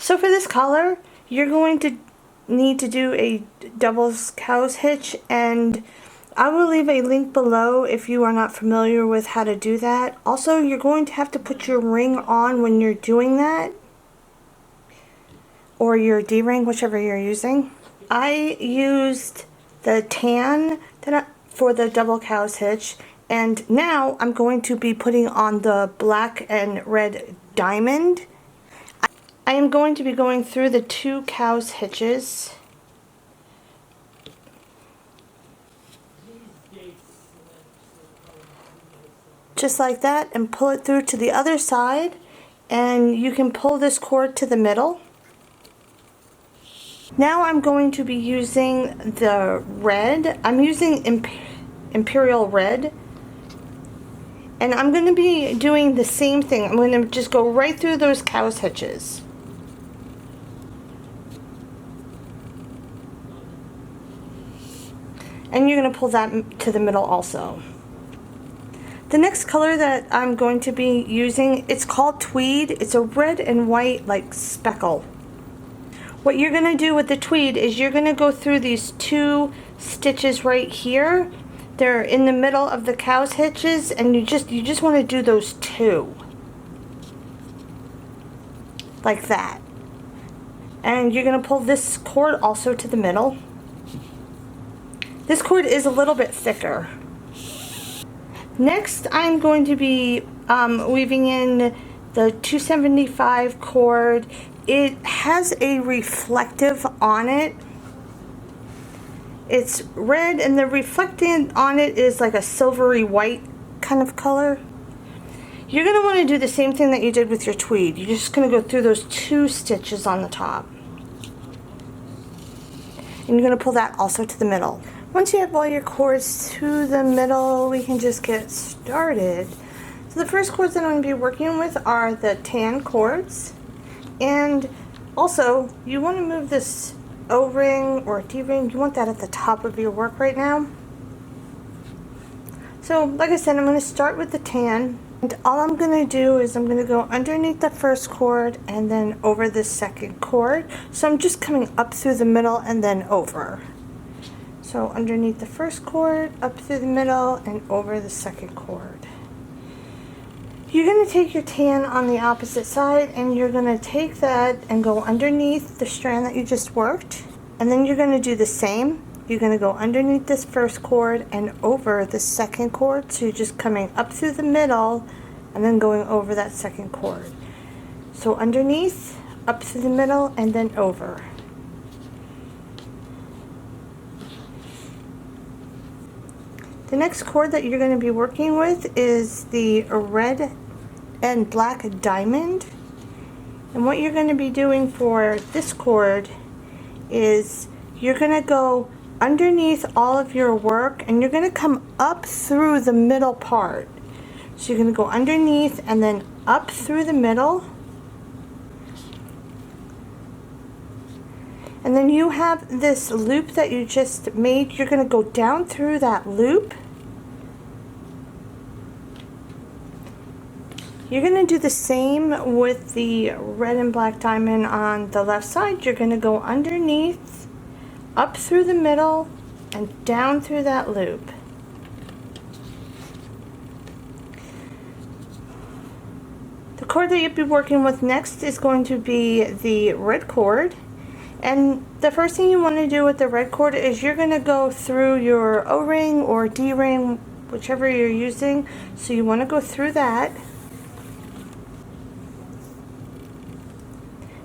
So for this collar, you're going to need to do a double cow's hitch, and I will leave a link below if you are not familiar with how to do that. Also, you're going to have to put your ring on when you're doing that, or your D-ring, whichever you're using. I used the tan for the double cow's hitch, and now I'm going to be putting on the black and red diamond. I am going to be going through the 2 cow's hitches. Just like that, and pull it through to the other side, and you can pull this cord to the middle. Now I'm going to be using the red. I'm using Imperial Red, and I'm going to be doing the same thing. I'm going to just go right through those cow's hitches. And you're going to pull that to the middle also. The next color that I'm going to be using, it's called Tweed. It's a red and white like speckle. What you're going to do with the tweed is you're going to go through these 2 stitches right here. They're in the middle of the cow's hitches, and you just want to do those 2. Like that. And you're going to pull this cord also to the middle. This cord is a little bit thicker. Next, I'm going to be weaving in the 275 cord. It has a reflective on it. It's red, and the reflectant on it is like a silvery white kind of color. You're going to want to do the same thing that you did with your tweed. You're just going to go through those 2 stitches on the top. And you're going to pull that also to the middle. Once you have all your cords to the middle, we can just get started. So the first cords that I'm going to be working with are the tan cords. And also, you want to move this O-ring or D-ring, you want that at the top of your work right now. So, like I said, I'm going to start with the tan. And all I'm going to do is I'm going to go underneath the first cord and then over the second cord. So I'm just coming up through the middle and then over. So underneath the first cord, up through the middle, and over the second cord. You're going to take your tan on the opposite side, and you're going to take that and go underneath the strand that you just worked. And then you're going to do the same. You're going to go underneath this first cord and over the second cord. So you're just coming up through the middle and then going over that second cord. So underneath, up through the middle, and then over. The next cord that you're going to be working with is the red and black diamond. And what you're going to be doing for this cord is you're going to go underneath all of your work, and you're going to come up through the middle part. So you're going to go underneath and then up through the middle. And then you have this loop that you just made. You're going to go down through that loop. You're going to do the same with the red and black diamond on the left side. You're going to go underneath, up through the middle, and down through that loop. The cord that you'll be working with next is going to be the red cord. And the first thing you want to do with the red cord is you're going to go through your O-ring or D-ring, whichever you're using. So you want to go through that.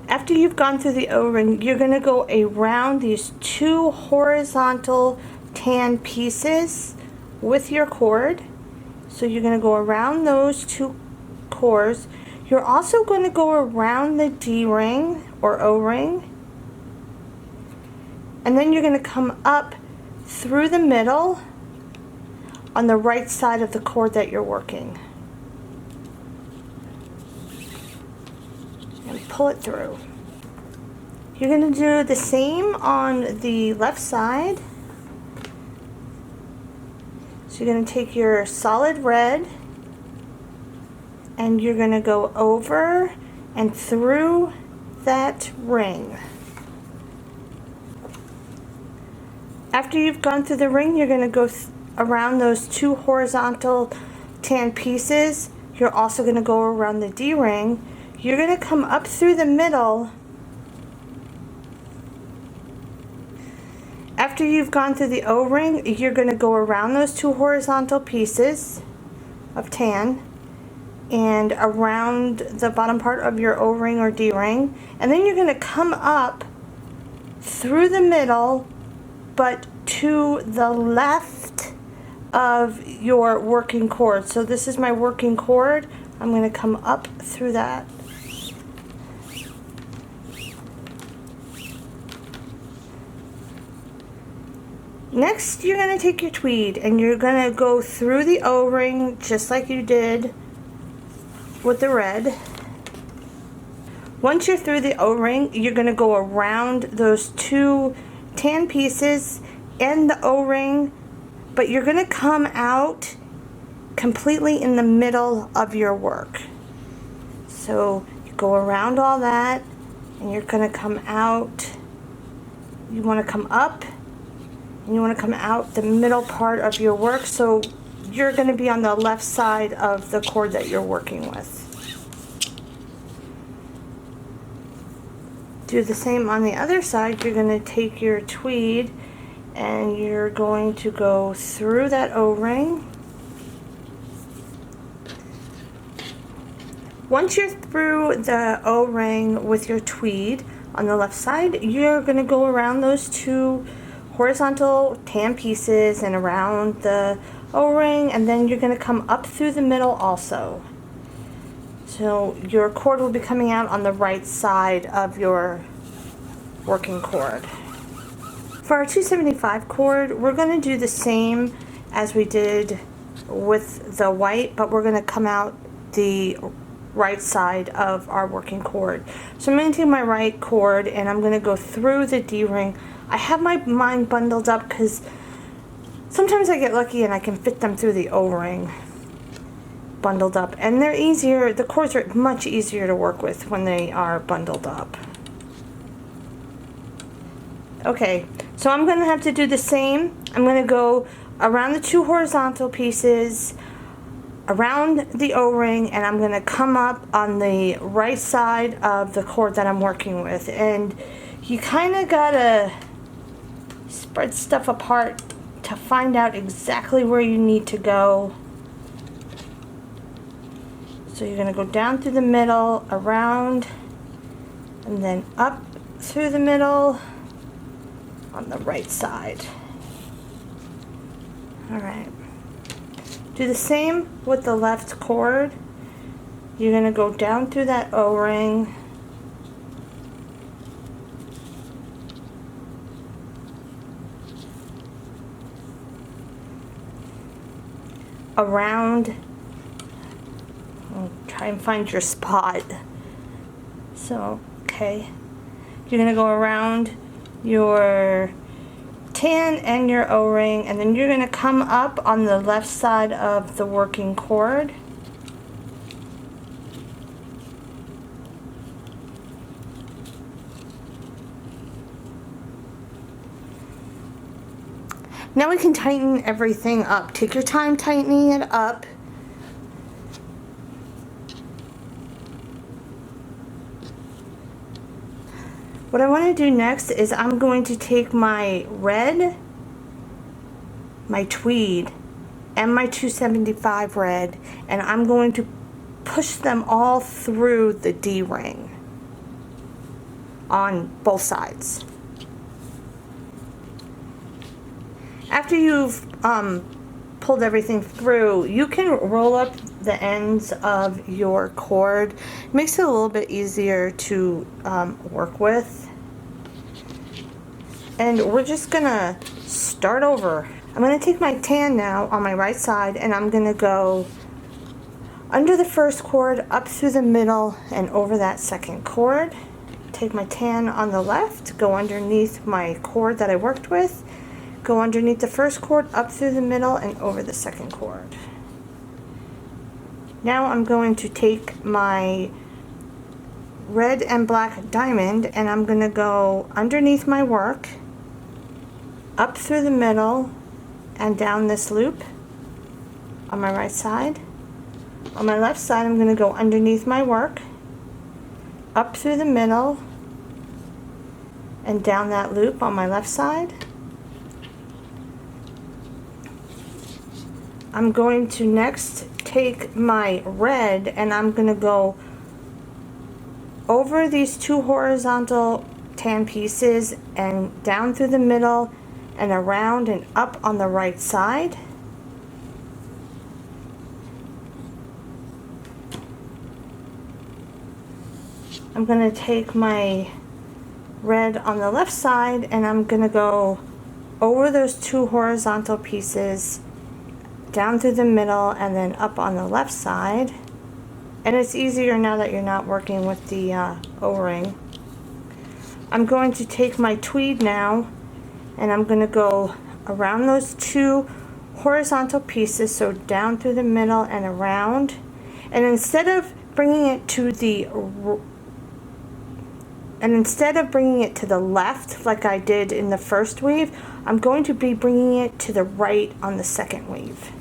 After you've gone through the O-ring, you're going to go around these 2 horizontal tan pieces with your cord. So you're going to go around those 2 cords. You're also going to go around the D-ring or O-ring. And then you're going to come up through the middle on the right side of the cord that you're working. And pull it through. You're going to do the same on the left side. So you're going to take your solid red and you're going to go over and through that ring. After you've gone through the ring, you're going to go around those 2 horizontal tan pieces. You're also going to go around the D-ring. You're going to come up through the middle. After you've gone through the O-ring, you're going to go around those 2 horizontal pieces of tan and around the bottom part of your O-ring or D-ring, and then you're going to come up through the middle but to the left of your working cord. So this is my working cord. I'm going to come up through that. Next, you're going to take your tweed and you're going to go through the O-ring just like you did with the red. Once you're through the O-ring, you're going to go around those 2 tan pieces and the O-ring, but you're going to come out completely in the middle of your work. So you go around all that and you're going to come out. You want to come up and you want to come out the middle part of your work, so you're going to be on the left side of the cord that you're working with. Do the same on the other side. You're going to take your tweed and you're going to go through that O-ring. Once you're through the O-ring with your tweed on the left side, you're going to go around those 2 horizontal tan pieces and around the O-ring, and then you're going to come up through the middle also. So your cord will be coming out on the right side of your working cord. For our 275 cord, we're going to do the same as we did with the white, but we're going to come out the right side of our working cord. So I'm going to take my right cord and I'm going to go through the D-ring. I have mine bundled up because sometimes I get lucky and I can fit them through the O-ring bundled up, and they're easier. The cords are much easier to work with when they are bundled up. Okay, so I'm going to have to do the same. I'm going to go around the 2 horizontal pieces, around the O-ring, and I'm going to come up on the right side of the cord that I'm working with. And you kind of got to spread stuff apart to find out exactly where you need to go. So you're going to go down through the middle, around, and then up through the middle on the right side. Alright. Do the same with the left cord. You're going to go down through that O-ring, around. Try and find your spot. So, okay. You're going to go around your tan and your O-ring, and then you're going to come up on the left side of the working cord. Now we can tighten everything up. Take your time tightening it up. What I want to do next is I'm going to take my red, my tweed, and my 275 red, and I'm going to push them all through the D-ring on both sides. After you've pulled everything through, you can roll up the ends of your cord. It makes it a little bit easier to work with. And we're just gonna start over. I'm gonna take my tan now on my right side, and I'm gonna go under the first cord, up through the middle, and over that second cord. Take my tan on the left, go underneath my cord that I worked with, go underneath the first cord, up through the middle, and over the second cord. Now I'm going to take my red and black diamond, and I'm going to go underneath my work, up through the middle, and down this loop on my right side. On my left side, I'm going to go underneath my work, up through the middle, and down that loop on my left side. I'm going to next take my red and I'm going to go over these two horizontal tan pieces and down through the middle and around and up on the right side. I'm going to take my red on the left side and I'm going to go over those two horizontal pieces, down through the middle, and then up on the left side. And it's easier now that you're not working with the O-ring. I'm going to take my tweed now and I'm going to go around those two horizontal pieces, so down through the middle and around. And instead of bringing it to the left like I did in the first weave, I'm going to be bringing it to the right on the second weave.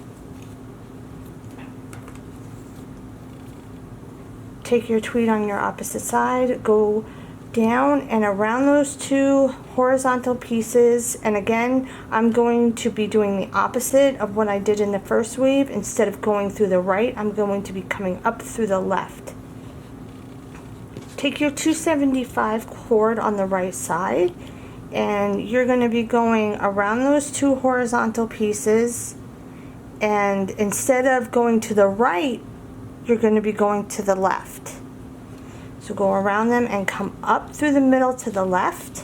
Take your tweed on your opposite side, go down and around those two horizontal pieces, and again I'm going to be doing the opposite of what I did in the first weave. Instead of going through the right, I'm going to be coming up through the left. Take your 275 cord on the right side and you're going to be going around those two horizontal pieces, and instead of going to the right, you're going to be going to the left. So go around them and come up through the middle to the left.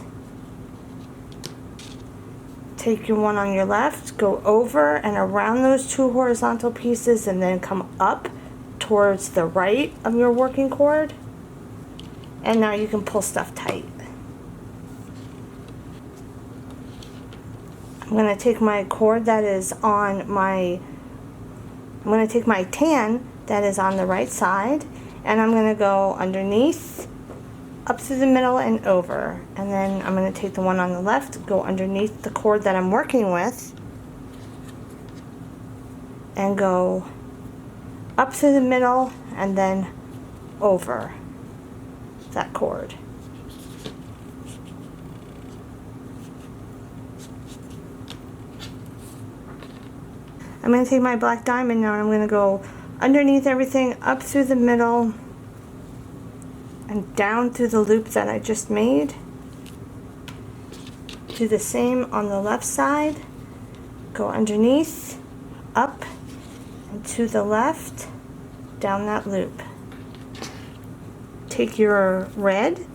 Take your one on your left, go over and around those two horizontal pieces, and then come up towards the right of your working cord. And now you can pull stuff tight. I'm going to take my cord that is on my, I'm going to take my tan that is on the right side, and I'm going to go underneath, up through the middle and over. And then I'm going to take the one on the left, go underneath the cord that I'm working with, and go up through the middle and then over that cord. I'm going to take my black diamond now and I'm going to go underneath everything, up through the middle and down through the loop that I just made. Do the same on the left side. Go underneath, up and to the left, down that loop. Take your red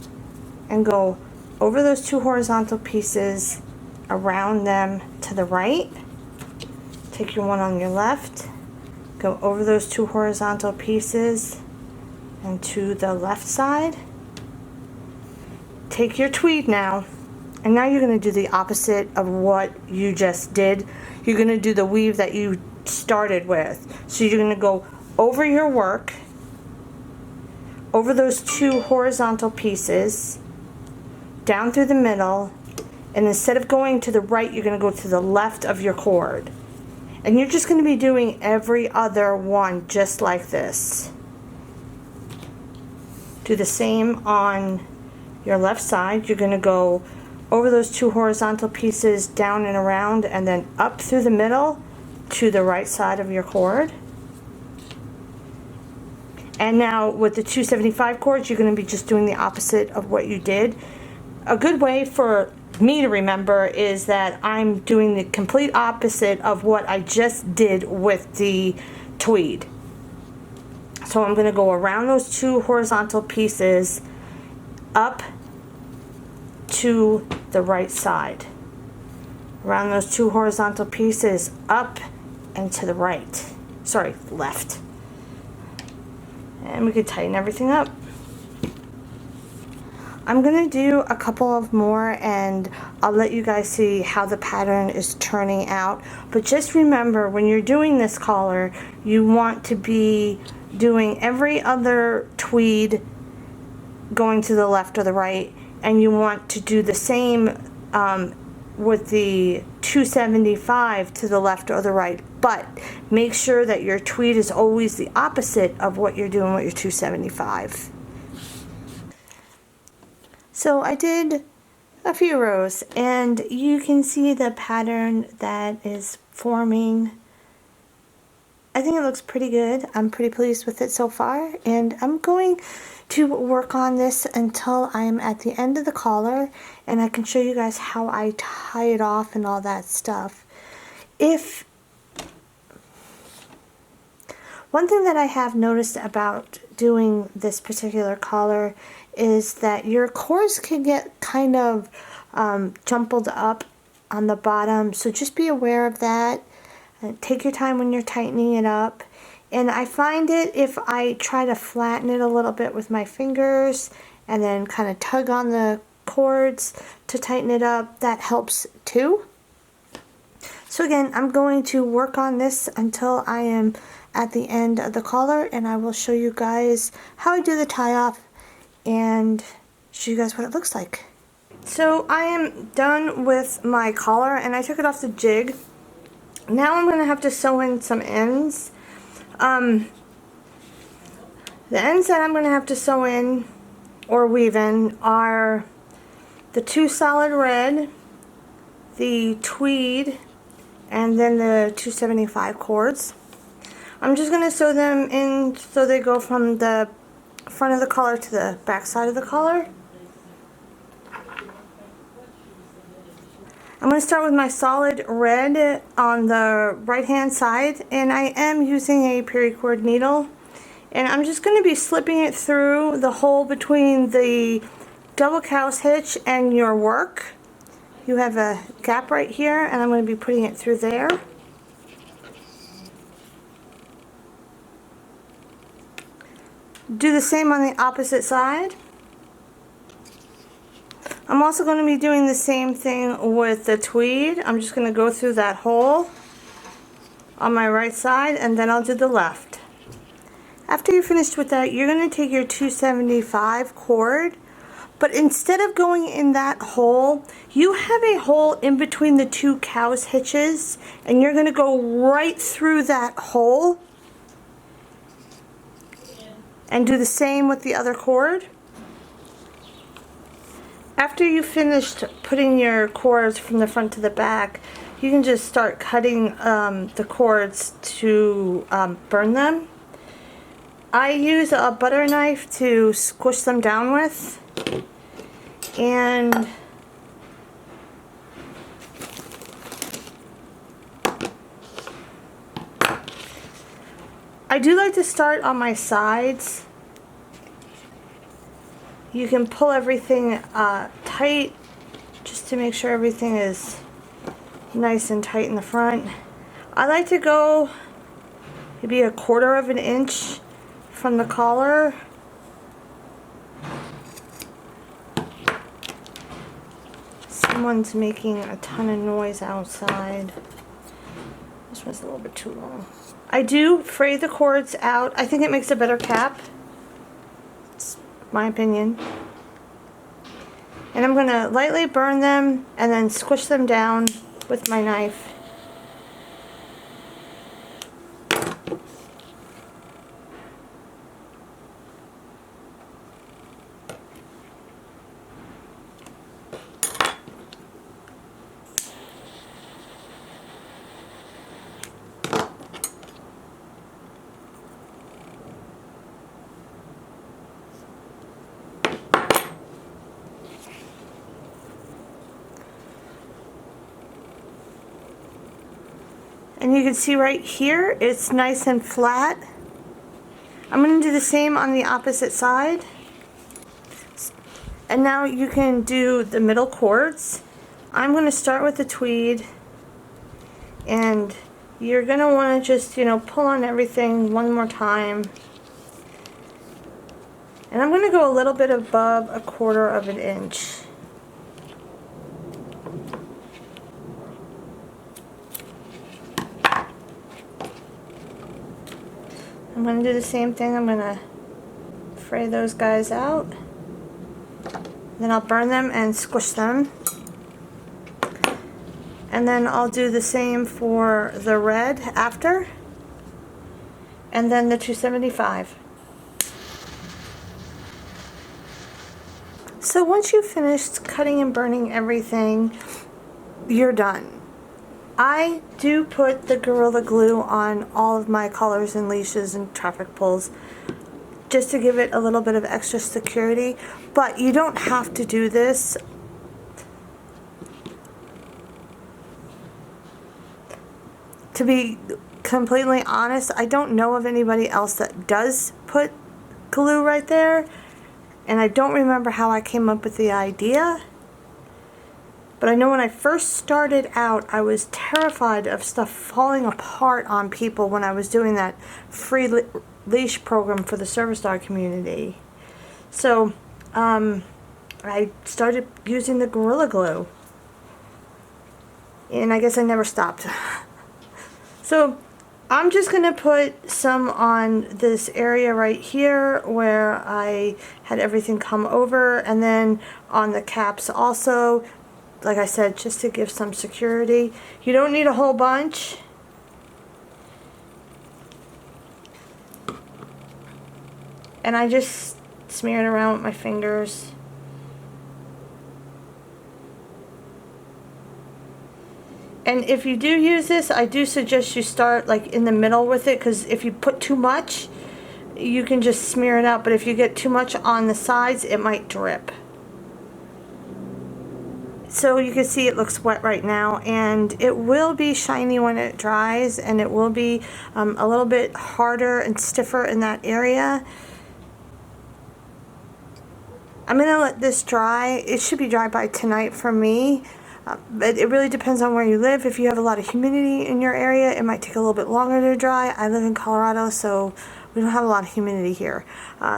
and go over those two horizontal pieces, around them to the right. Take your one on your left, go over those two horizontal pieces and to the left side. Take your tweed now, and now you're going to do the opposite of what you just did. You're going to do the weave that you started with. So you're going to go over your work, over those two horizontal pieces, down through the middle, and instead of going to the right, you're going to go to the left of your cord. And you're just going to be doing every other one just like this. Do the same on your left side. You're going to go over those two horizontal pieces, down and around, and then up through the middle to the right side of your cord. And now with the 275 cords, you're going to be just doing the opposite of what you did. A good way for me to remember is that I'm doing the complete opposite of what I just did with the tweed. So I'm going to go around those two horizontal pieces, up to the right side. Around those two horizontal pieces, up and to the right. Sorry, left. And we could tighten everything up. I'm going to do a couple of more and I'll let you guys see how the pattern is turning out. But just remember, when you're doing this collar, you want to be doing every other tweed going to the left or the right, and you want to do the same with the 275 to the left or the right, but make sure that your tweed is always the opposite of what you're doing with your 275. So I did a few rows, and you can see the pattern that is forming. I think it looks pretty good. I'm pretty pleased with it so far, and I'm going to work on this until I'm at the end of the collar, and I can show you guys how I tie it off and all that stuff. One thing that I have noticed about doing this particular collar is that your cords can get kind of jumbled up on the bottom, so just be aware of that. Take your time when you're tightening it up. And I find it, if I try to flatten it a little bit with my fingers and then kind of tug on the cords to tighten it up, that helps too. So again, I'm going to work on this until I am at the end of the collar, and I will show you guys how I do the tie off and show you guys what it looks like. So I am done with my collar, and I took it off the jig. Now I'm going to have to sew in some ends. The ends that I'm going to have to sew in or weave in are the 2 solid red, the tweed, and then the 275 cords. I'm just going to sew them in so they go from the front of the collar to the back side of the collar. I'm going to start with my solid red on the right hand side, and I am using a paracord needle, and I'm just going to be slipping it through the hole between the double cow's hitch and your work. You have a gap right here, and I'm going to be putting it through there. Do the same on the opposite side. I'm also going to be doing the same thing with the tweed. I'm just going to go through that hole on my right side, and then I'll do the left. After you're finished with that, you're going to take your 275 cord, but instead of going in that hole, you have a hole in between the 2 cow's hitches, and you're going to go right through that hole and do the same with the other cord. After you've finished putting your cords from the front to the back, you can just start cutting the cords to burn them. I use a butter knife to squish them down with, and I do like to start on my sides. You can pull everything tight just to make sure everything is nice and tight in the front. I like to go maybe 1/4 of an inch from the collar. Someone's making a ton of noise outside. This one's a little bit too long. I do fray the cords out. I think it makes a better cap. My opinion. And I'm going to lightly burn them and then squish them down with my knife. And you can see right here, it's nice and flat. I'm going to do the same on the opposite side. And now you can do the middle cords. I'm going to start with the tweed. And you're going to want to just, pull on everything one more time. And I'm going to go a little bit above 1/4 of an inch. I'm going to do the same thing. I'm going to fray those guys out. Then I'll burn them and squish them. And then I'll do the same for the red after. And then the 275. So once you've finished cutting and burning everything, you're done. I do put the Gorilla Glue on all of my collars and leashes and traffic pulls just to give it a little bit of extra security, but you don't have to do this. To be completely honest, I don't know of anybody else that does put glue right there, and I don't remember how I came up with the idea. But I know when I first started out, I was terrified of stuff falling apart on people when I was doing that free leash program for the service dog community. So I started using the Gorilla Glue, and I guess I never stopped. So I'm just going to put some on this area right here where I had everything come over, and then on the caps also, like I said, just to give some security. You don't need a whole bunch. And I just smear it around with my fingers. And if you do use this, I do suggest you start like in the middle with it, because if you put too much, you can just smear it out. But if you get too much on the sides, it might drip. So you can see it looks wet right now, and it will be shiny when it dries, and it will be a little bit harder and stiffer in that area. I'm going to let this dry. It should be dry by tonight for me. But it really depends on where you live. If you have a lot of humidity in your area, it might take a little bit longer to dry. I live in Colorado, so we don't have a lot of humidity here.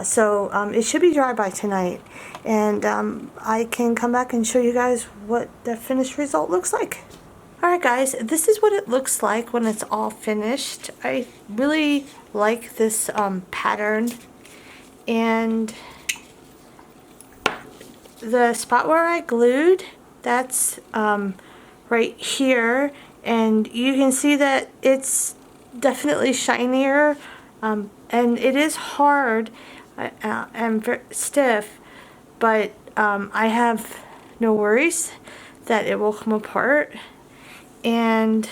So it should be dry by tonight. And I can come back and show you guys what the finished result looks like. Alright guys, this is what it looks like when it's all finished. I really like this pattern. And the spot where I glued, that's right here, and you can see that it's definitely shinier, and it is hard and very stiff, but I have no worries that it will come apart. And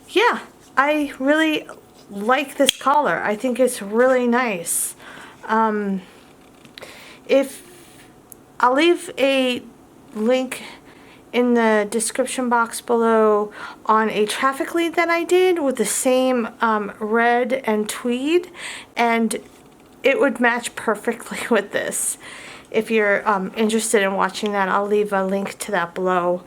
yeah, I really like this collar. I think it's really nice. If I'll leave a link in the description box below on a traffic lead that I did with the same red and tweed, and it would match perfectly with this. If you're interested in watching that, I'll leave a link to that below.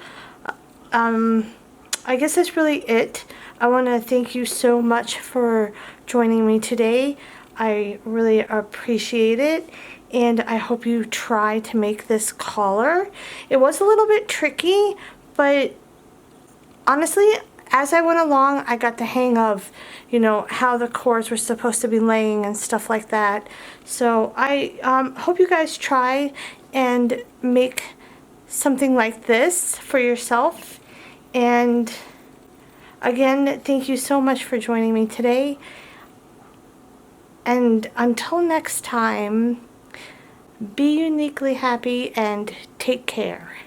I guess that's really it. I want to thank you so much for joining me today. I really appreciate it. And I hope you try to make this collar. It was a little bit tricky, but honestly, as I went along, I got the hang of, you know, how the cords were supposed to be laying and stuff like that. So I hope you guys try and make something like this for yourself. And again, thank you so much for joining me today. And until next time, be uniquely happy and take care.